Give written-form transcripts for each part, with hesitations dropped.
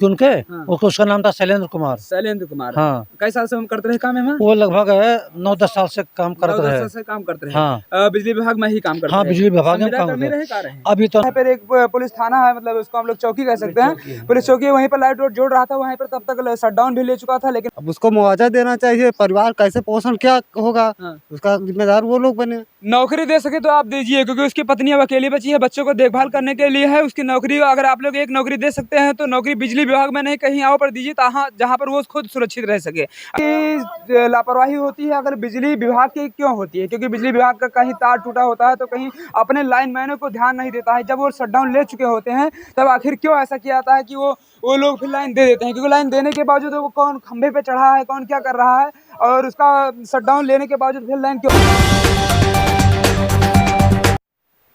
उनके हाँ। उसका नाम था शैलेंद्र कुमार। शैलेंद्र कुमार। हाँ। कई साल से हम करते रहे काम है? वो लगभग 9-10 साल से काम करते 9-10 रहे। साल से काम करते रहे। हाँ। बिजली विभाग में ही काम करते हाँ, रहे। बिजली विभाग में संविदा काम कर्मी करते रहे, का रहे? अभी तो यहाँ पर एक पुलिस थाना है, मतलब उसको हम लोग चौकी कह सकते हैं। पुलिस चौकी वहीं पर लाइट जोड़ रहा था, वहीं पर तब तक शटडाउन भी ले चुका था, लेकिन अब उसको मुआवजा देना चाहिए। परिवार कैसे पोषण क्या होगा, उसका जिम्मेदार वो लोग बने। नौकरी दे सके तो आप दीजिए, क्योंकि उसकी पत्नी अब अकेली बची है, बच्चों को देखभाल करने के लिए है। उसकी नौकरी अगर आप लोग एक नौकरी दे सकते हैं तो नौकरी बिजली विभाग में नहीं, कहीं और पर दीजिए, जहाँ पर वो खुद सुरक्षित रह सके। लापरवाही होती है अगर बिजली विभाग की, क्यों होती है? क्योंकि बिजली विभाग का कहीं तार टूटा होता है तो कहीं अपने लाइन मैनों को ध्यान नहीं देता है। जब वो शटडाउन ले चुके होते हैं तब आखिर क्यों ऐसा किया जाता है कि वो लोग फिर लाइन दे देते हैं? क्योंकि लाइन देने के बावजूद वो कौन खंभे पे चढ़ा है, कौन क्या कर रहा है, और उसका शटडाउन लेने के बावजूद फिर लाइन क्यों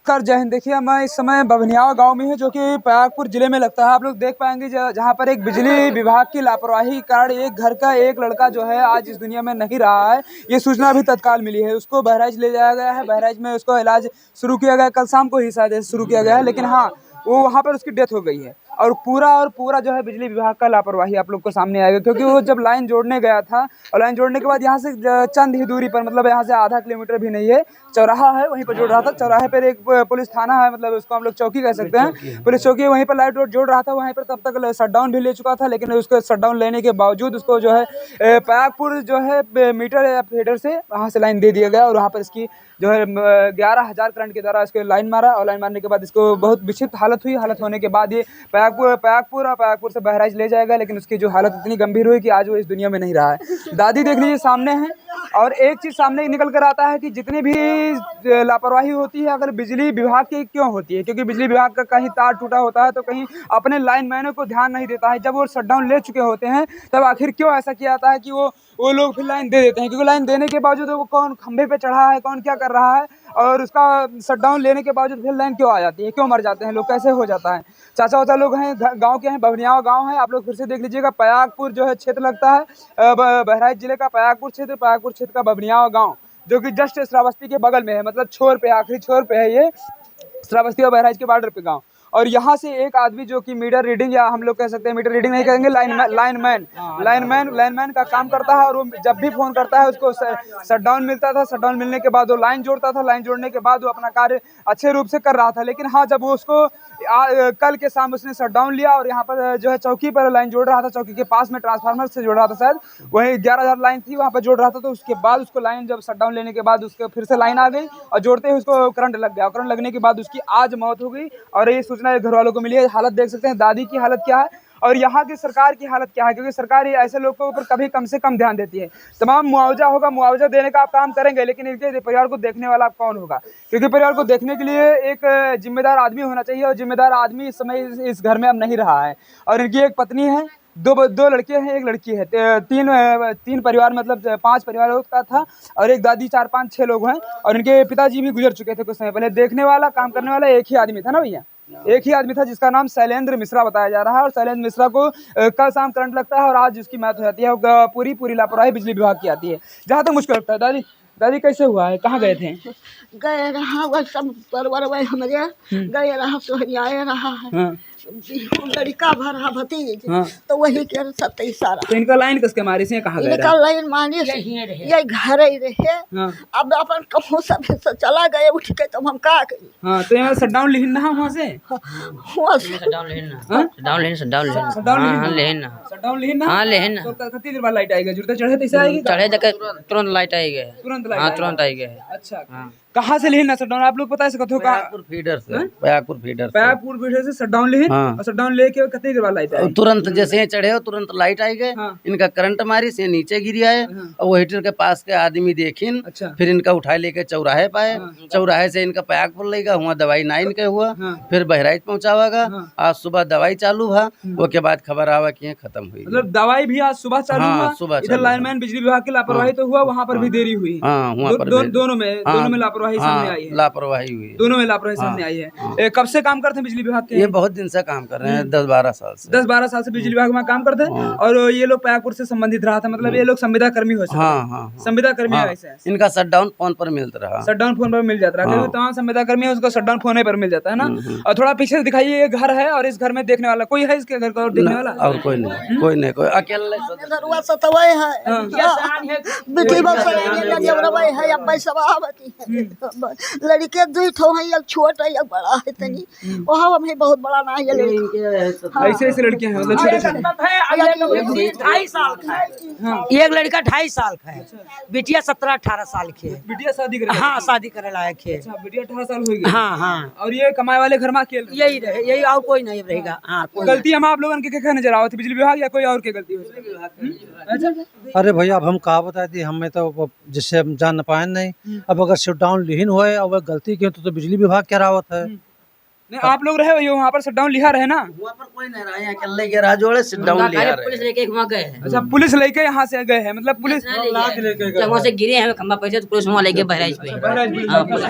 कर। जय हिंद। देखिए मैं इस समय बभनियाव गांव में है, जो कि प्रयागपुर जिले में लगता है। आप लोग देख पाएंगे जहां पर एक बिजली विभाग की लापरवाही के कारण एक घर का एक लड़का जो है आज इस दुनिया में नहीं रहा है। ये सूचना अभी तत्काल मिली है। उसको बहराइच ले जाया गया है, बहराइच में उसको इलाज शुरू किया गया, कल शाम को ही शायद शुरू किया गया है, लेकिन हाँ वो वहाँ पर उसकी डेथ हो गई है। और पूरा जो है बिजली विभाग का लापरवाही आप लोग को सामने आएगा, क्योंकि वो जब लाइन जोड़ने गया था और लाइन जोड़ने के बाद यहाँ से चंद ही दूरी पर, मतलब यहाँ से आधा किलोमीटर भी नहीं है, चौराहा है, वहीं पर जोड़ रहा था। चौराहे पर एक पुलिस थाना है, मतलब उसको हम लोग चौकी कह सकते हैं। पुलिस चौकी वहीं पर लाइट जोड़ रहा था, वहीं पर तब तक शटडाउन भी ले चुका था, लेकिन उसको शटडाउन लेने के बावजूद उसको जो है प्रयागपुर जो है मीटर या फीडर से वहाँ से लाइन दे दिया गया, और वहाँ पर इसकी जो है 11,000 करंट के द्वारा इसको लाइन मारा, और लाइन मारने के बाद इसको बहुत विक्षिप्त हालत हुई। हालत होने के बाद ये प्रयागपुर से बहराइच ले जाएगा, लेकिन उसकी जो हालत इतनी गंभीर हुई कि आज वो इस दुनिया में नहीं रहा है। दादी देख लीजिए सामने है, और एक चीज सामने निकल कर आता है कि जितनी भी लापरवाही होती है अगर बिजली विभाग की, क्यों होती है? क्योंकि बिजली विभाग का कहीं तार टूटा होता है तो कहीं अपने लाइन मैनों को ध्यान नहीं देता है। जब वो शटडाउन ले चुके होते हैं तब आखिर क्यों ऐसा किया जाता है कि वो लोग फिर लाइन दे देते हैं? क्योंकि लाइन देने के बावजूद वो कौन खंभे पे चढ़ा है, कौन क्या कर रहा है, और उसका शटडाउन लेने के बावजूद फिर लाइन क्यों आ जाती है? क्यों मर जाते हैं लोग, कैसे हो जाता है? चाचा वाचा लोग हैं, गांव के हैं, बभनियाव गांव है। आप लोग फिर से देख लीजिएगा, प्रयागपुर जो है क्षेत्र लगता है, बहराइच जिले का प्रयागपुर क्षेत्र का बभनियाव गांव, जो कि जस्ट श्रावस्ती के बगल में है, मतलब छोर पे, आखिरी छोर पे है ये, श्रावस्ती और बहराइच के बॉर्डर पे गांव। और यहाँ से एक आदमी जो कि मीटर रीडिंग, या हम लोग कह सकते हैं मीटर रीडिंग नहीं कहेंगे, लाइनमैन का काम करता है, और वो जब भी फोन करता है उसको शटडाउन मिलता था। शटडाउन मिलने के बाद वो लाइन जोड़ता था, लाइन जोड़ने के बाद वो अपना कार्य अच्छे रूप से कर रहा था। लेकिन हाँ, जब वो उसको कल के शाम उसने शटडाउन लिया और यहाँ पर जो है चौकी पर लाइन जोड़ रहा था, चौकी के पास में ट्रांसफार्मर से जोड़ रहा था, शायद वही 11,000 लाइन थी, वहाँ पर जोड़ रहा था। तो उसके बाद उसको लाइन, जब शटडाउन लेने के बाद उसको फिर से लाइन आ गई, और जोड़ते ही उसको करंट लग गया। करंट लगने के बाद उसकी आज मौत हो गई, और ये सूचना घर वालों को मिली है। हालत देख सकते हैं दादी की हालत क्या है, और यहाँ की सरकार की हालत क्या है, क्योंकि सरकार ऐसे लोगों के ऊपर कभी कम से कम ध्यान देती है। तमाम मुआवजा होगा, मुआवजा देने का आप काम करेंगे, लेकिन इनके परिवार को देखने वाला कौन होगा? क्योंकि परिवार को देखने के लिए एक जिम्मेदार आदमी होना चाहिए, और जिम्मेदार आदमी इस समय इस घर में अब नहीं रहा है। और इनकी एक पत्नी है, दो लड़के हैं, एक लड़की है, तीन परिवार, मतलब 5 परिवारों का था, और एक दादी, 4, 5, 6 लोग हैं। और इनके पिताजी भी गुजर चुके थे कुछ समय पहले। देखने वाला, काम करने वाला एक ही आदमी था ना भैया, एक ही आदमी था, जिसका नाम शैलेंद्र मिश्रा बताया जा रहा है। और शैलेंद्र मिश्रा को कल शाम करंट लगता है, और आज उसकी मौत हो जाती है। पूरी लापरवाही बिजली विभाग की आती है। जहाँ तक मुझको लगता है, दादी कैसे हुआ है, कहाँ गए थे? गए रहा वह सब परवर में हमारे गए रहा, सोहरियाए रहा है। लड़का भरा भतीज, तो वही के 27 साल। तो इनका लाइन किसके मारी से, कहाँ गए? इनका लाइन मानी ये घर ही रहे। अब अपन कहूँ सब चला गए उठ के, तो हम का करी? हाँ, तो यहाँ शटडाउन लेन ना वहाँ से, शटडाउन लेन तो कितनी देर बाद लाइट आएगी? जुड़ते चढ़े तैसे आएगी, चढ़े जाके तुरंत लाइट आई गए। तुरंत हाँ, तुरंत आई गए। अच्छा, कहाँ से लेना शटडाउन आप लोग बता सकते हो? प्रयागपुर फीडर से शटडाउन ले, और शटडाउन लेके कितनी देर बाद लाइट आई? तुरंत जैसे ही चढ़े हो तुरंत लाइट आई गए। इनका करंट मारी से नीचे गिरी आए, और वो हीटर के पास के आदमी देखिन। अच्छा। फिर इनका उठा लेके चौराहे पाए, चौराहे से इनका प्रयागपुर लेगा, वहाँ दवाई 9 के हुआ। फिर बहराइच पहुँचावागा। आज सुबह दवाई चालू हुआ, वो के बाद खबर आवा कि खत्म हुई। मतलब दवाई भी आज सुबह चालू हुआ, सुबह इधर लाइनमैन बिजली विभाग की लापरवाही तो हुआ, वहाँ पर भी देरी हुई। दोनों में लापरवाही लापरवाही सामने आई है। लापरवाही हुई है। दोनों में लापरवाही सामने आई है। कब से काम करते हैं बिजली विभाग के? ये बहुत दिन से काम कर रहे हैं, 10-12 साल से। 10-12 साल से बिजली विभाग में काम करते हैं। और ये लोग पयागपुर से संबंधित रहा था, मतलब ये लोग संविदा कर्मी हो सकते हैं। हाँ। संविदा कर्मी ऐसे इनका शटडाउन फोन पर मिलता रहा। शटडाउन फोन पर मिल जाता है, क्योंकि तमाम संविदा कर्मी है उसको शटडाउन फोन पर मिल जाता है ना। और थोड़ा पीछे दिखाइए, ये घर है और इस घर में देखने वाला कोई है? इसके घर को देखने वाला और कोई नहीं, कोई अकेले दरुआ सतवै है बेटी बस जबरवै है अब मैं सब आवती है। लड़के दू ठो है, एक छोटा है एक बड़ा है, तनी वहां हम बहुत बड़ा ना है लड़का। ऐसे लड़के हैं, मतलब छोटे छोटे। 2.5 साल का है, एक लड़का 2.5 साल का है, बिटिया 17-18 साल की है। बिटिया शादी करे? हाँ, शादी करे लायक है। अच्छा, बिटिया 18 साल हो गई। हाँ। और ये कमाए वाले घर में अकेले यही रहे, यही और कोई नहीं रहेगा। हाँ, गलती हम आप लोगों के क्या नजर आवत है? बिजली विभाग या कोई और की गलती हो सकती है? अच्छा, अरे भैया अब हम कहा बता दी, हमें तो जिससे हम जान न पाए नहीं। अब अगर शटडाउन लिहिन हुए और वह गलती की तो बिजली विभाग क्या रावत है। नहीं आप लोग रहे हो वहाँ पर शटडाउन लिखा रहे ना? वहाँ पर कोई नहीं रहा, यहाँ अकेले के राह जोड़े शटडाउन लिया रहे। पुलिस लेके वहाँ गए हैं। अच्छा, पुलिस लेके यहाँ से गए हैं, मतलब पुलिस जब वहाँ से गिरे हैं खंबा पैसे तो पुलिस वहाँ लेके बहराइच पे। हाँ, पुलिस।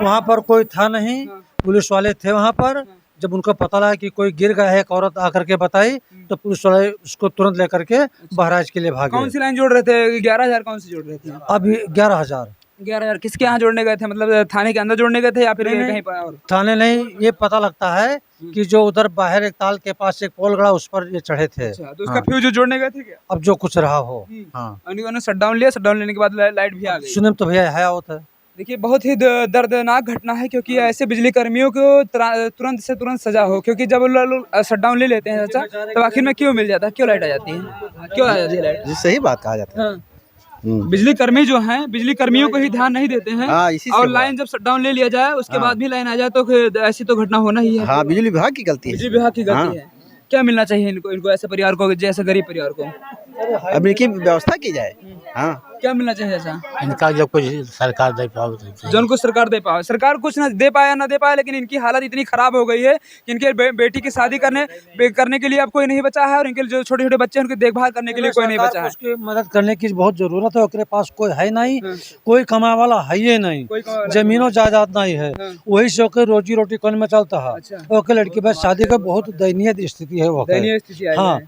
वहाँ पर कोई था नहीं, पुलिस वाले थे वहाँ पर। जब उनको पता लगा कि कोई गिर गया है, एक औरत आकर के बताई तो पुलिस वाले उसको तुरंत लेकर के बहराइच के लिए भागे। कौन सी लाइन जोड़ रहे थे? 11,000 कौन सी जोड़ रहे थे? अभी 11,000। 11,000 किसके यहाँ जोड़ने गए थे? मतलब थाने के अंदर जोड़ने गए थे या फिर कहीं पर और? थाने नहीं, ये पता लगता है कि जो उधर बाहर एक ताल के पास एक पोल गड़ा उस पर ये चढ़े थे। अच्छा, तो उसका फ्यूज जोड़ने गए थे क्या? अब जो कुछ रहा हो। हाँ, उन्होंने शटडाउन लिया, शटडाउन लेने के बाद लाइट भी आ गई। सुने तो भैया है होता है। देखिए, बहुत ही दर्दनाक घटना है, क्योंकि ऐसे बिजली कर्मियों को तुरंत से तुरंत सजा हो, क्योंकि जब लोग शटडाउन ले लेते हैं अच्छा, तो आखिर में क्यों मिल जाता है? क्यों लाइट आ जाती है? क्यों आ जाती है लाइट? जी सही बात कहा जाता है। हाँ। बिजली कर्मी जो हैं, बिजली कर्मियों को ही ध्यान नहीं देते हैं। और लाइन जब शटडाउन ले लिया जाए उसके बाद भी लाइन आ जाए तो ऐसी तो घटना होना ही है। हाँ, बिजली विभाग की गलती है। बिजली विभाग की गलती है। क्या मिलना चाहिए इनको ऐसे परिवार को, जैसे गरीब परिवार को? अब इनकी व्यवस्था की जाए। हाँ, क्या मिलना चाहिए ऐसा? इनका जो कुछ सरकार दे पाओ, जो उनको सरकार दे पाए। सरकार कुछ ना दे पाया ना दे पाया, लेकिन इनकी हालत इतनी खराब हो गई है कि इनके बेटी की शादी करने के लिए अब कोई नहीं बचा है, और इनके जो छोटे छोटे बच्चे हैं उनकी देखभाल करने के लिए कोई नहीं बचा है। उसकी मदद करने की बहुत जरूरत है। उसके पास कोई है नहीं, कोई कमाने वाला है ही नहीं, जमीनों जायदाद नहीं है, वही से ओके रोजी रोटी कौन में चलता है। ओके लड़की बस शादी का बहुत दयनीय स्थिति है वो। दयनीय स्थिति है। हाँ,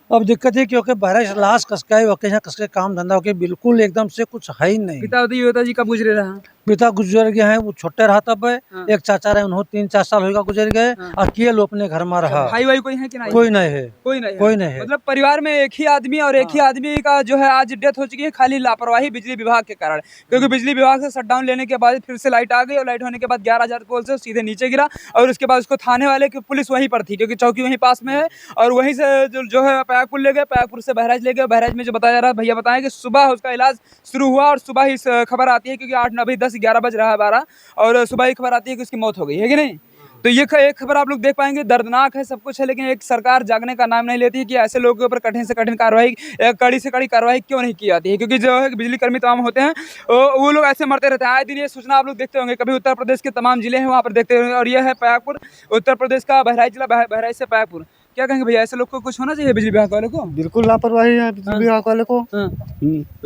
अब दिक्कत है क्योंकि बहराइच लाश कसकाए यहाँ कसके काम धंधा होके बिल्कुल एकदम से कुछ है ही नहीं। पिता जी कब गुजरे रहा? पिता गुजर गए हैं, वो छोटे रहा तब है। एक चाचा रहे, उन्होंने 3-4 साल होगा गुजर गए। अकेले अपने घर में रहा। भाई भाई कोई है कि नहीं? कोई नहीं है, कोई नहीं है। कोई नहीं है। मतलब परिवार में एक ही आदमी, और एक ही आदमी का जो है आज डेथ हो चुकी है, खाली लापरवाही बिजली विभाग के कारण। क्योंकि बिजली विभाग से शटडाउन लेने के बाद फिर से लाइट आ गई, और लाइट होने के बाद 11,000 पोल से सीधे नीचे गिरा। और उसके बाद उसको थाने वाले की पुलिस वहीं पर थी, क्योंकि चौकी वहीं पास में है, और वहीं से जो है पयागपुर ले गए, पयागपुर से बहराइच ले गए। बहराइच में जो बताया जा रहा है, भैया बताएं कि सुबह उसका इलाज शुरू हुआ, और सुबह ही खबर आती है, क्योंकि 8, 9, 10, 11 बज रहा है 12, और सुबह ही खबर आती है कि उसकी मौत हो गई है कि नहीं। तो ये एक खबर आप लोग देख पाएंगे, दर्दनाक है, सब कुछ है, लेकिन एक सरकार जागने का नाम नहीं लेती है कि ऐसे लोगों के ऊपर कठिन से कठिन कार्रवाई, कड़ी से कड़ी कार्रवाई क्यों नहीं की जाती है। क्योंकि जो है बिजली कर्मी तमाम होते हैं वो लोग ऐसे मरते रहते हैं। आए दिन ये सूचना आप लोग देखते होंगे, कभी उत्तर प्रदेश के तमाम जिले हैं वहाँ पर देखते होंगे। और ये है पयागपुर, उत्तर प्रदेश का बहराइच जिला, बहराइच से पयागपुर। क्या कहेंगे भैया, ऐसे लोग को कुछ होना चाहिए बिजली विभाग वाले को? बिल्कुल लापरवाही है बिजली विभाग वाले को।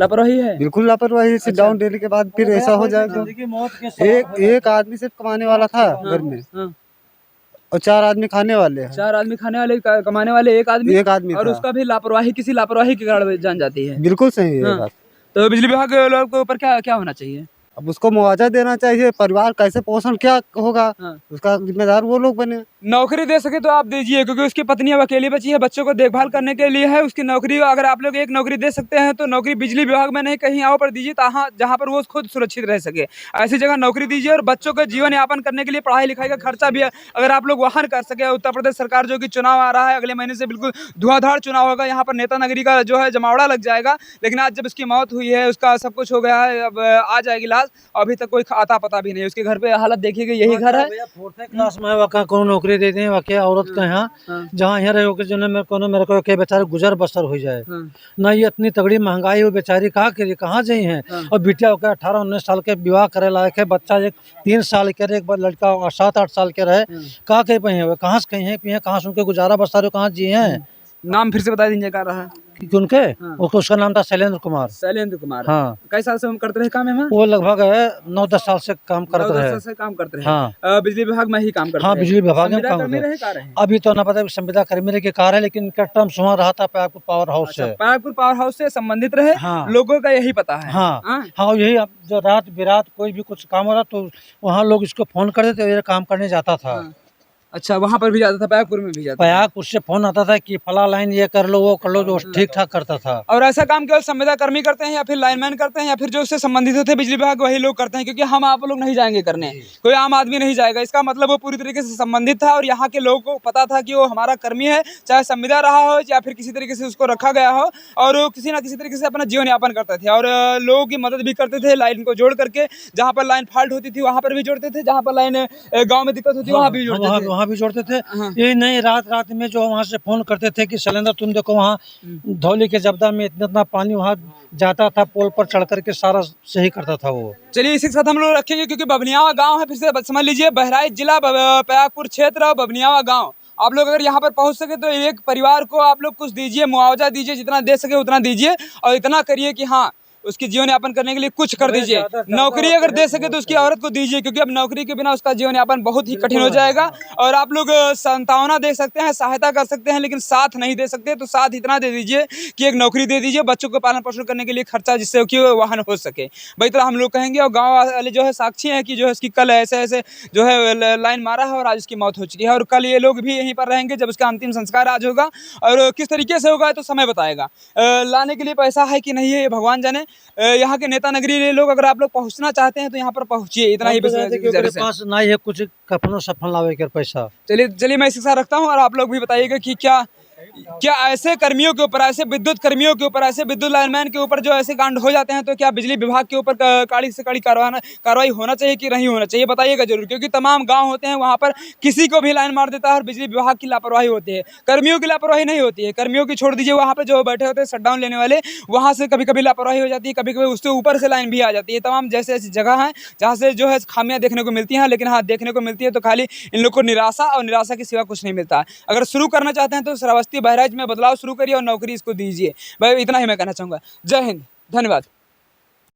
लापरवाही है, बिल्कुल लापरवाही। शटडाउन देने के बाद फिर ऐसा हो जाए तो एक आदमी सिर्फ कमाने वाला था घर में, और 4 आदमी खाने वाले हैं। 4 आदमी खाने वाले, कमाने वाले एक आदमी और था। उसका भी लापरवाही, किसी लापरवाही के कारण जान जाती है। बिल्कुल सही है बात। तो बिजली विभाग के ऊपर क्या होना चाहिए? अब उसको मुआवजा देना चाहिए। परिवार कैसे पोषण क्या होगा, उसका जिम्मेदार वो लोग बने। नौकरी दे सके तो आप दीजिए, क्योंकि उसकी पत्नी अब अकेली बची है, बच्चों को देखभाल करने के लिए है। उसकी नौकरी अगर आप लोग एक नौकरी दे सकते हैं तो नौकरी बिजली विभाग में नहीं, कहीं और पर दीजिए, जहाँ पर वो खुद सुरक्षित रह सके। ऐसी जगह नौकरी दीजिए, और बच्चों का जीवन यापन करने के लिए पढ़ाई लिखाई का खर्चा भी अगर आप लोग वहन कर सके। उत्तर प्रदेश सरकार जो कि चुनाव आ रहा है, अगले महीने से बिल्कुल धुआंधार चुनाव होगा, यहाँ पर नेता नगरी का जो है जमावड़ा लग जाएगा। लेकिन आज जब उसकी मौत हुई है, उसका सब कुछ हो गया है, अब आ जाएगी लाश, अभी तक कोई आता पता भी नहीं। उसके घर पे हालत देखिए, यही घर है। 4th क्लास में वहाँ कौन नौकरी देते हैं, वहाँ औरत का यहाँ जहाँ यहाँ रहे जो मेरे को के बेचारे गुजर बसर हो जाए ना। ये इतनी तगड़ी महंगाई हो, बेचारी कहाँ जाई हैं। और बिटिया होकर 18-19 साल के विवाह करे लायक है, बच्चा एक 3 साल के रहे, एक बार लड़का 7-8 साल के रहे, कहाँ पे हैं, कहाँ से कहीं हैं, कहाँ से उनके गुजारा बसर कहाँ जी हैं। नाम फिर से बता दीजिए क्या रहा है? उनके उसका नाम था शैलेंद्र कुमार। शैलेंद्र कुमार। हाँ। कई साल से हम करते रहे काम है वहाँ? वो लगभग 9-10 साल से काम करते 9-10 रहे। साल से काम करते रहे। हाँ। बिजली विभाग में ही काम करते हाँ, रहे। बिजली विभाग में संविदा काम कर्मी करते रहे, का रहे? अभी तो ना पता संविदा कर्मी के कार है, लेकिन इनका टर्म वहाँ रहा था पायापुर पावर हाउस अच्छा, से। पायापुर पावर हाउस से संबंधित रहे। हाँ। लोगों का यही पता है। हाँ हाँ? हाँ, यही अब जो रात बिरात कोई भी कुछ काम हो रहा तो वहाँ लोग इसको फोन कर देते, ये काम करने जाता था। अच्छा, वहाँ पर भी जाता था, पयागपुर में भी जाता था। पयागपुर से फोन आता था कि फला लाइन ये कर लो वो कर लो, जो ठीक ठाक करता था। और ऐसा काम केवल संविदा कर्मी करते हैं या फिर लाइनमैन करते हैं या फिर जो उससे संबंधित होते हैं बिजली विभाग वही लोग करते हैं? क्योंकि हम आप लोग नहीं जाएंगे करने, कोई आम आदमी नहीं जाएगा। इसका मतलब वो पूरी तरीके से संबंधित था और यहाँ के लोगों को पता था कि वो हमारा कर्मी है, चाहे संविदा रहा हो या फिर किसी तरीके से उसको रखा गया हो, और वो किसी ना किसी तरीके से अपना जीवन यापन करते थे और लोगों की मदद भी करते थे। लाइन को जोड़ करके जहाँ पर लाइन फॉल्ट होती थी वहाँ पर भी जोड़ते थे, जहाँ पर लाइन गाँव में दिक्कत होती वहाँ भी जोड़ते थे। वहाँ भी जोड़ते थे। यही नहीं, रात में जो वहाँ से फोन करते थे कि शैलेंद्र तुम देखो वहाँ धौली के जबदा में इतना पानी वहाँ जाता था, पोल पर चढ़ करके सारा सही करता था वो। चलिए, इसी के साथ हम लोग रखेंगे क्योंकि बभनियावा गांव है, फिर से समझ लीजिए बहराइच जिला पयागपुर क्षेत्र और बभनियावा गांव। आप लोग अगर यहाँ पर पहुँच सके तो एक परिवार को आप लोग कुछ दीजिए, मुआवजा दीजिए, जितना दे सके उतना दीजिए और इतना करिए कि हाँ उसकी जीवन यापन करने के लिए कुछ कर दीजिए। नौकरी अगर दे सके तो उसकी औरत को दीजिए, क्योंकि अब नौकरी के बिना उसका जीवन यापन बहुत ही कठिन हो जाएगा। और आप लोग सांत्वना दे सकते हैं, सहायता कर सकते हैं, लेकिन साथ नहीं दे सकते तो साथ इतना दे दीजिए कि एक नौकरी दे दीजिए, बच्चों को पालन पोषण करने के लिए खर्चा जिससे कि वाहन हो सके। भाई तरह हम लोग कहेंगे और गाँव वाले जो है साक्षी हैं कि जो है उसकी कल ऐसे ऐसे जो है लाइन मारा है और आज उसकी मौत हो चुकी है और कल ये लोग भी यहीं पर रहेंगे जब उसका अंतिम संस्कार आज होगा। और किस तरीके से होगा तो समय बताएगा। लाने के लिए पैसा है कि नहीं है ये भगवान जाने। यहाँ के नेता नगरी लोग अगर आप लोग पहुँचना चाहते हैं तो यहाँ पर पहुँचिए, इतना ही पास ना ही है कुछ कफनो सफन लावे कर पैसा। चलिए मैं शिक्षा रखता हूँ और आप लोग भी बताइएगा कि क्या ऐसे कर्मियों के ऊपर, ऐसे विद्युत कर्मियों के ऊपर, ऐसे विद्युत लाइनमैन के ऊपर जो ऐसे कांड हो जाते हैं तो क्या बिजली विभाग के ऊपर कड़ी से कड़ी कार्रवाई होना चाहिए कि नहीं होना चाहिए? बताइएगा जरूर, क्योंकि तमाम गांव होते हैं वहां पर किसी को भी लाइन मार देता है और बिजली विभाग की लापरवाही होती है, कर्मियों की लापरवाही नहीं होती है। कर्मियों की छोड़ दीजिए, वहाँ पर जो बैठे होते हैं शटडाउन लेने वाले, वहाँ से कभी कभी लापरवाही हो जाती है, कभी कभी उससे ऊपर से लाइन भी आ जाती है। तमाम जैसे ऐसी जगह हैं जहाँ से जो है खामियां देखने को मिलती हैं, लेकिन हाँ देखने को मिलती है तो खाली इन लोग को निराशा और निराशा के सिवा कुछ नहीं मिलता है। अगर शुरू करना चाहते हैं तो श्रावस्ती बहराइच में बदलाव शुरू करिए और नौकरी इसको दीजिए। भाई इतना ही मैं कहना चाहूँगा। जय हिंद, धन्यवाद।